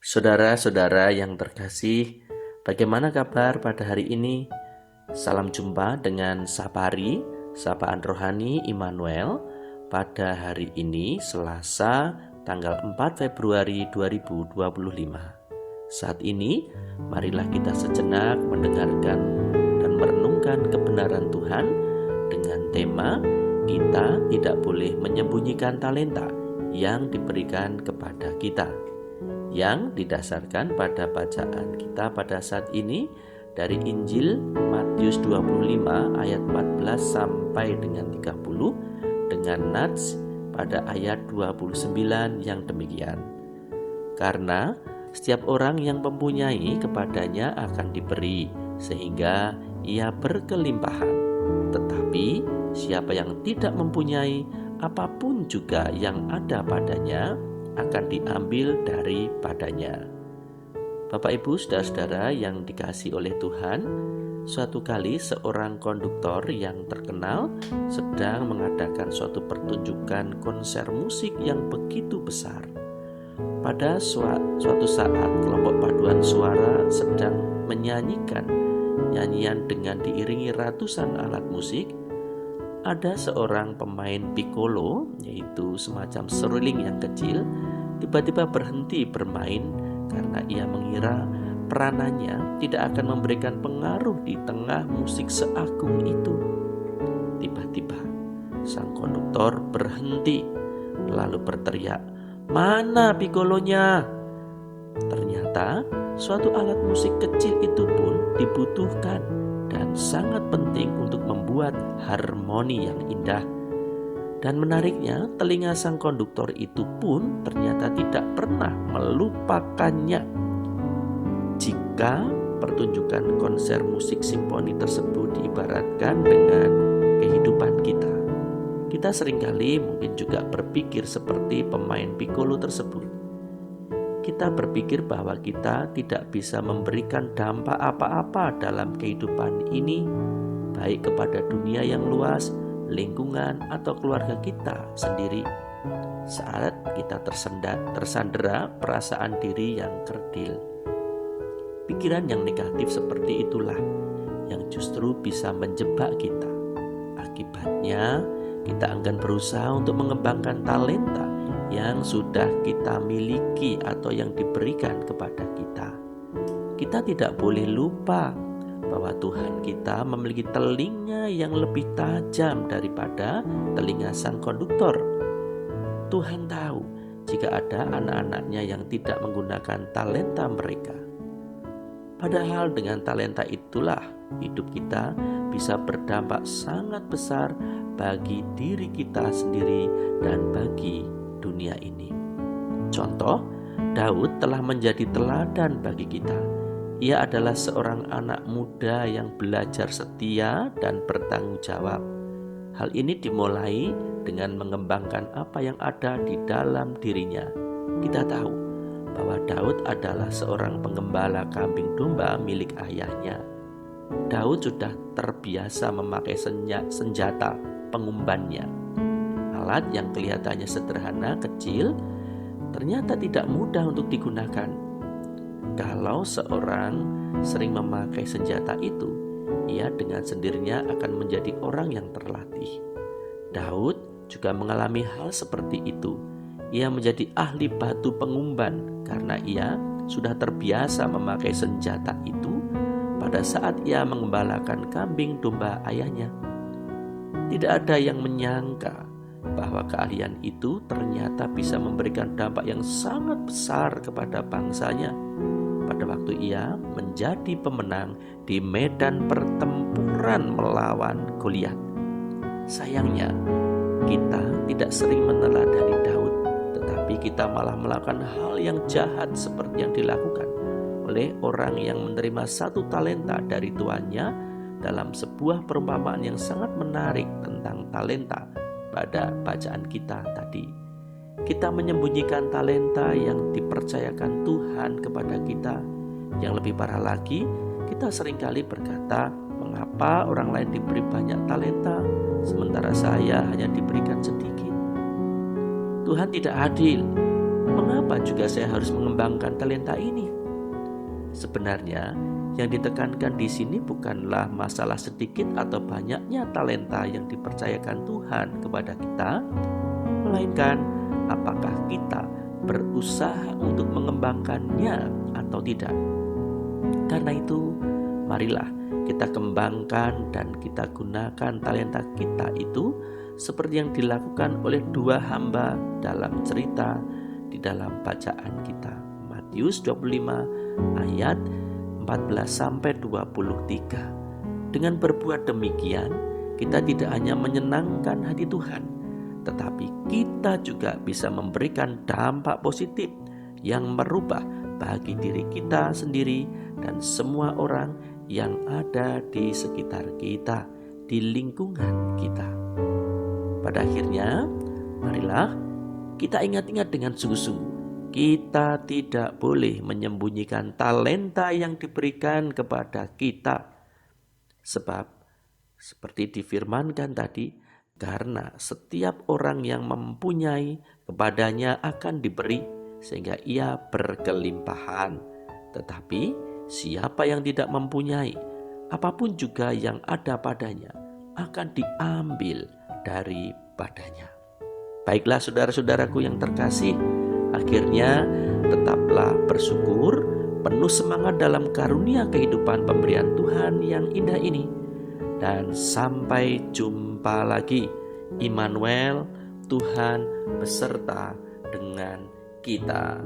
Saudara-saudara yang terkasih, bagaimana kabar pada hari ini? Salam jumpa dengan Sapari, Sapaan Rohani Immanuel pada hari ini Selasa tanggal 4 Februari 2025. Saat ini, marilah kita sejenak mendengarkan dan merenungkan kebenaran Tuhan dengan tema kita tidak boleh menyembunyikan talenta yang diberikan kepada kita, yang didasarkan pada bacaan kita pada saat ini dari Injil Matius 25 ayat 14 sampai dengan 30 dengan nats pada ayat 29 yang demikian. Karena setiap orang yang mempunyai kepadanya akan diberi sehingga ia berkelimpahan. Tetapi siapa yang tidak mempunyai, apapun juga yang ada padanya akan diambil daripadanya. Bapak Ibu saudara-saudara yang dikasihi oleh Tuhan, suatu kali seorang konduktor yang terkenal sedang mengadakan suatu pertunjukan konser musik yang begitu besar. Pada suatu saat kelompok paduan suara sedang menyanyikan nyanyian dengan diiringi ratusan alat musik. Ada seorang pemain piccolo, yaitu semacam seruling yang kecil, tiba-tiba berhenti bermain karena ia mengira peranannya tidak akan memberikan pengaruh di tengah musik seagung itu. Tiba-tiba sang konduktor berhenti lalu berteriak, "Mana piccolonya?" Ternyata suatu alat musik kecil itu pun dibutuhkan dan sangat penting untuk membuat harmoni yang indah. Dan menariknya, telinga sang konduktor itu pun ternyata tidak pernah melupakannya. Jika pertunjukan konser musik simfoni tersebut diibaratkan dengan kehidupan kita, kita seringkali mungkin juga berpikir seperti pemain piccolo tersebut. Kita berpikir bahwa kita tidak bisa memberikan dampak apa-apa dalam kehidupan ini, baik kepada dunia yang luas, lingkungan, atau keluarga kita sendiri. Saat kita tersandera perasaan diri yang kerdil. Pikiran yang negatif seperti itulah yang justru bisa menjebak kita. Akibatnya, kita enggan berusaha untuk mengembangkan talenta yang sudah kita miliki atau yang diberikan kepada kita. Kita tidak boleh lupa bahwa Tuhan kita memiliki telinga yang lebih tajam daripada telinga sang konduktor. Tuhan tahu jika ada anak-anaknya yang tidak menggunakan talenta mereka. Padahal dengan talenta itulah hidup kita bisa berdampak sangat besar bagi diri kita sendiri dan bagi dunia ini. Contoh, Daud telah menjadi teladan bagi kita. Ia adalah seorang anak muda yang belajar setia dan bertanggung jawab. Hal ini dimulai dengan mengembangkan apa yang ada di dalam dirinya. Kita tahu bahwa Daud adalah seorang penggembala kambing domba milik ayahnya. Daud sudah terbiasa memakai senjata pengumbannya. Alat yang kelihatannya sederhana, kecil, ternyata tidak mudah untuk digunakan. Kalau seorang sering memakai senjata itu, ia dengan sendirinya akan menjadi orang yang terlatih. Daud juga mengalami hal seperti itu. Ia menjadi ahli batu pengumban karena ia sudah terbiasa memakai senjata itu pada saat ia mengembalakan kambing domba ayahnya. Tidak ada yang menyangka bahwa keahlian itu ternyata bisa memberikan dampak yang sangat besar kepada bangsanya pada waktu ia menjadi pemenang di medan pertempuran melawan Goliat. Sayangnya, kita tidak sering meneladani Daud, tetapi kita malah melakukan hal yang jahat seperti yang dilakukan oleh orang yang menerima satu talenta dari tuannya dalam sebuah perumpamaan yang sangat menarik tentang talenta. Pada bacaan kita tadi, kita menyembunyikan talenta yang dipercayakan Tuhan kepada kita. Yang lebih parah lagi, kita seringkali berkata, "Mengapa orang lain diberi banyak talenta, sementara saya hanya diberikan sedikit?" Tuhan tidak adil. mengapa juga saya harus mengembangkan talenta ini? Sebenarnya yang ditekankan di sini bukanlah masalah sedikit atau banyaknya talenta yang dipercayakan Tuhan kepada kita, melainkan apakah kita berusaha untuk mengembangkannya atau tidak. Karena itu, marilah kita kembangkan dan kita gunakan talenta kita itu seperti yang dilakukan oleh dua hamba dalam cerita di dalam bacaan kita. Matius 25 ayat 14-23. Dengan berbuat demikian, kita tidak hanya menyenangkan hati Tuhan, tetapi kita juga bisa memberikan dampak positif yang merubah bagi diri kita sendiri dan semua orang yang ada di sekitar kita, di lingkungan kita. Pada akhirnya, marilah kita ingat-ingat dengan sungguh-sungguh, kita tidak boleh menyembunyikan talenta yang diberikan kepada kita. Sebab, seperti difirmankan tadi, karena setiap orang yang mempunyai kepadanya akan diberi, sehingga ia berkelimpahan. Tetapi siapa yang tidak mempunyai, apapun juga yang ada padanya, akan diambil daripadanya. Baiklah saudara-saudaraku yang terkasih, akhirnya tetaplah bersyukur, penuh semangat dalam karunia kehidupan pemberian Tuhan yang indah ini. Dan sampai jumpa lagi. Immanuel, Tuhan beserta dengan kita.